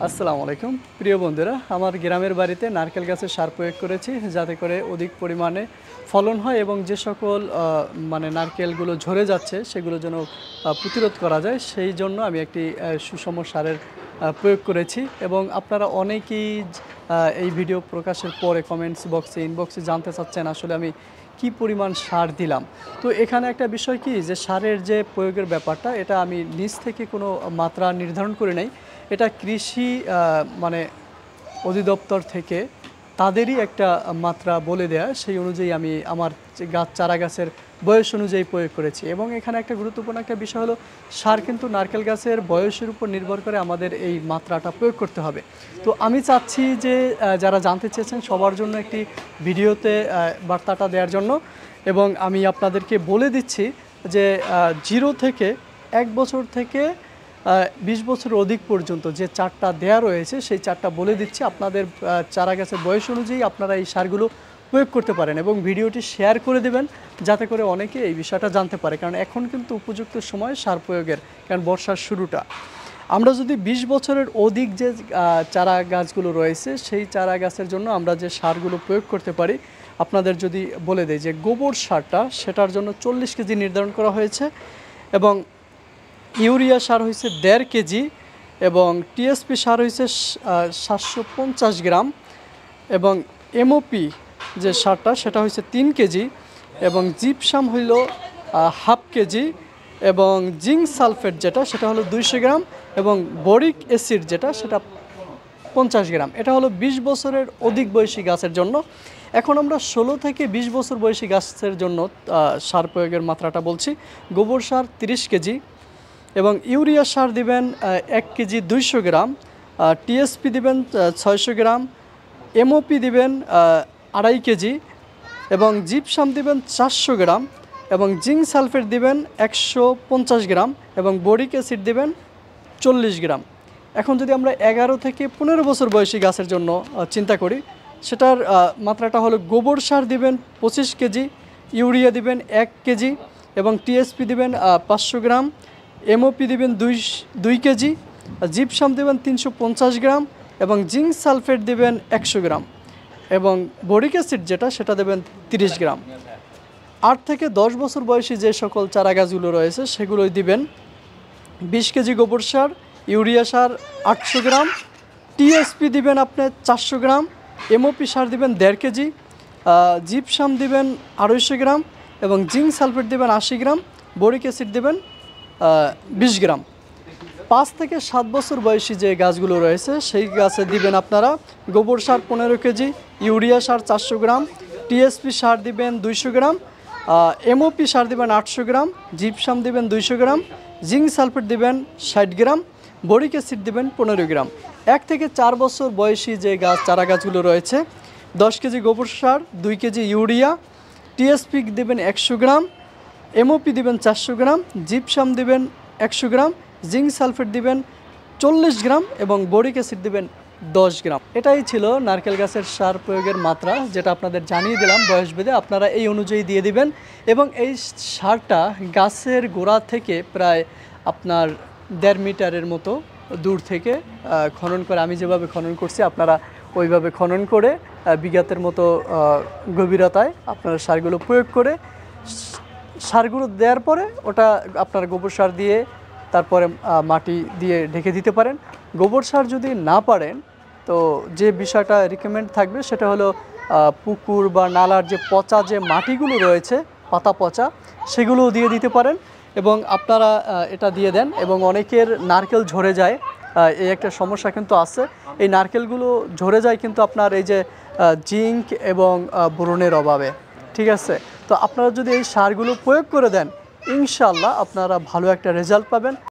আসসালামু আলাইকুম প্রিয় বন্ধুরা, আমার গ্রামের বাড়িতে নারকেল গাছের সার প্রয়োগ করেছি যাতে করে অধিক পরিমাণে ফলন হয় এবং যে সকল নারকেলগুলো ঝরে যাচ্ছে সেগুলো যেন প্রতিরোধ করা যায়। সেই জন্য আমি একটি সুষম সারের প্রয়োগ করেছি এবং আপনারা অনেকেই এই ভিডিও প্রকাশের পরে কমেন্টস বক্সে ইনবক্সে জানতে চাচ্ছেন আসলে আমি কি পরিমাণ সার দিলাম। তো এখানে একটা বিষয় কি যে সারের যে প্রয়োগের ব্যাপারটা, এটা আমি নিজ থেকে কোনো মাত্রা নির্ধারণ করে নেই। এটা কৃষি অধিদপ্তর থেকে তাদেরই একটা মাত্রা বলে দেয়া, সেই অনুযায়ী আমি আমার চারা গাছের বয়স অনুযায়ী প্রয়োগ করেছি। এবং এখানে একটা গুরুত্বপূর্ণ একটা বিষয় হলো সার কিন্তু নারকেল গাছের বয়সের উপর নির্ভর করে আমাদের এই মাত্রাটা প্রয়োগ করতে হবে। তো আমি চাচ্ছি যে যারা জানতে চেয়েছেন সবার জন্য একটি ভিডিওতে বার্তাটা দেওয়ার জন্য, এবং আমি আপনাদেরকে বলে দিচ্ছি যে 0 থেকে 1 বছর থেকে 20 বছর অধিক পর্যন্ত যে চারটা দেয়া রয়েছে সেই চারটা বলে দিচ্ছি। আপনাদের চারা গাছের বয়স অনুযায়ী আপনারা এই সারগুলো প্রয়োগ করতে পারেন এবং ভিডিওটি শেয়ার করে দেবেন যাতে করে অনেকে এই বিষয়টা জানতে পারে, কারণ এখন কিন্তু উপযুক্ত সময় সার প্রয়োগের, কারণ বর্ষার শুরুটা। আমরা যদি 20 বছরের অধিক যে চারা গাছগুলো রয়েছে সেই চারা গাছের জন্য আমরা যে সারগুলো প্রয়োগ করতে পারি আপনাদের যদি বলে দেয় যে গোবর সারটা, সেটার জন্য 40 কেজি নির্ধারণ করা হয়েছে এবং ইউরিয়া সার হয়েছে 1.5 কেজি এবং টিএসপি সার হয়েছে 750 গ্রাম এবং এমওপি যে সারটা সেটা হয়েছে 3 কেজি এবং জিপসাম হইল 1/2 কেজি এবং জিঙ্ক সালফেট যেটা সেটা হলো 200 গ্রাম এবং বোরিক অ্যাসিড যেটা সেটা 50 গ্রাম। এটা হলো 20 বছরের অধিক বয়সী গাছের জন্য। এখন আমরা 16 থেকে 20 বছর বয়সী গাছের জন্য সার প্রয়োগের মাত্রাটা বলছি। গোবর সার 30 কেজি এবং ইউরিয়া সার দিবেন 1 কেজি 200 গ্রাম, টিএসপি দিবেন 600 গ্রাম, এমওপি দিবেন 2.5 কেজি এবং জিপসাম দিবেন 400 গ্রাম এবং জিঙ্ক সালফেট দিবেন 150 গ্রাম এবং বোরিক অ্যাসিড দিবেন 40 গ্রাম। এখন যদি আমরা 11 থেকে 15 বছর বয়সী গাছের জন্য চিন্তা করি, সেটার মাত্রাটা হলো গোবর সার দিবেন 25 কেজি, ইউরিয়া দিবেন 1 কেজি এবং টিএসপি দিবেন 500 গ্রাম, এমওপি দিবেন 2 কেজি, জিপসাম দিবেন 350 গ্রাম এবং জিঙ্ক সালফেট দিবেন 100 গ্রাম এবং বোরিক অ্যাসিড যেটা সেটা দেবেন 30 গ্রাম। 8 থেকে 10 বছর বয়সী যে সকল চারা গাছগুলো রয়েছে সেগুলোই দিবেন 20 কেজি গোবর সার, ইউরিয়া সার 800 গ্রাম, টিএসপি দিবেন আপনি 400 গ্রাম, এমওপি সার দিবেন 1.5 কেজি, জিপসাম দিবেন 250 গ্রাম এবং জিঙ্ক সালফেট দিবেন 80 গ্রাম, বোরিক অ্যাসিড দিবেন 20 গ্রাম। 5 থেকে 7 বছর বয়সী যে গাছগুলো রয়েছে সেই গাছে দিবেন আপনারা গোবর সার 15 কেজি, ইউরিয়া সার 400 গ্রাম, টিএসপি সার দিবেন 200 গ্রাম, এমওপি সার দিবেন 800 গ্রাম, জিপসাম দিবেন 200 গ্রাম, জিঙ্ক সালফেট দিবেন 60 গ্রাম, বোরিক অ্যাসিড দিবেন 15 গ্রাম। 1 থেকে 4 বছর বয়সী যে চারা গাছগুলো রয়েছে 10 কেজি গোবর সার, 2 কেজি ইউরিয়া, টিএসপি দিবেন 100 গ্রাম, এমওপি দিবেন 400 গ্রাম, জিপসাম দিবেন 100 গ্রাম, জিঙ্ক সালফেট দিবেন 40 গ্রাম এবং বোরিক অ্যাসিড দিবেন 10 গ্রাম। এটাই ছিল নারকেল গাছের সার প্রয়োগের মাত্রা, যেটা আপনাদের জানিয়ে দিলাম বয়স ভেদে। আপনারা এই অনুযায়ী দিয়ে দিবেন এবং এই সারটা গাছের গোড়া থেকে প্রায় আপনার 1.5 মিটারের মতো দূর থেকে খনন করে, আমি যেভাবে খনন করছি আপনারা ওইভাবে খনন করে বিঘাতের মতো গভীরতায় আপনারা সারগুলো প্রয়োগ করে সারগুলো দেওয়ার পরে ওটা আপনার গোবর সার দিয়ে তারপরে মাটি দিয়ে ঢেকে দিতে পারেন। গোবর সার যদি না পারেন তো যে বিষয়টা রিকমেন্ড থাকবে সেটা হলো পুকুর বা নালার যে পচা যে মাটিগুলো রয়েছে, পাতা পচা, সেগুলোও দিয়ে দিতে পারেন এবং আপনারা এটা দিয়ে দেন। এবং অনেকের নারকেল ঝরে যায়, এই একটা সমস্যা কিন্তু আছে। এই নারকেলগুলো ঝরে যায় কিন্তু আপনার এই যে জিঙ্ক এবং বোরনের অভাবে, ঠিক আছে? তো আপনারা যদি এই সারগুলো প্রয়োগ করে দেন ইনশাআল্লাহ আপনারা ভালো একটা রেজাল্ট পাবেন।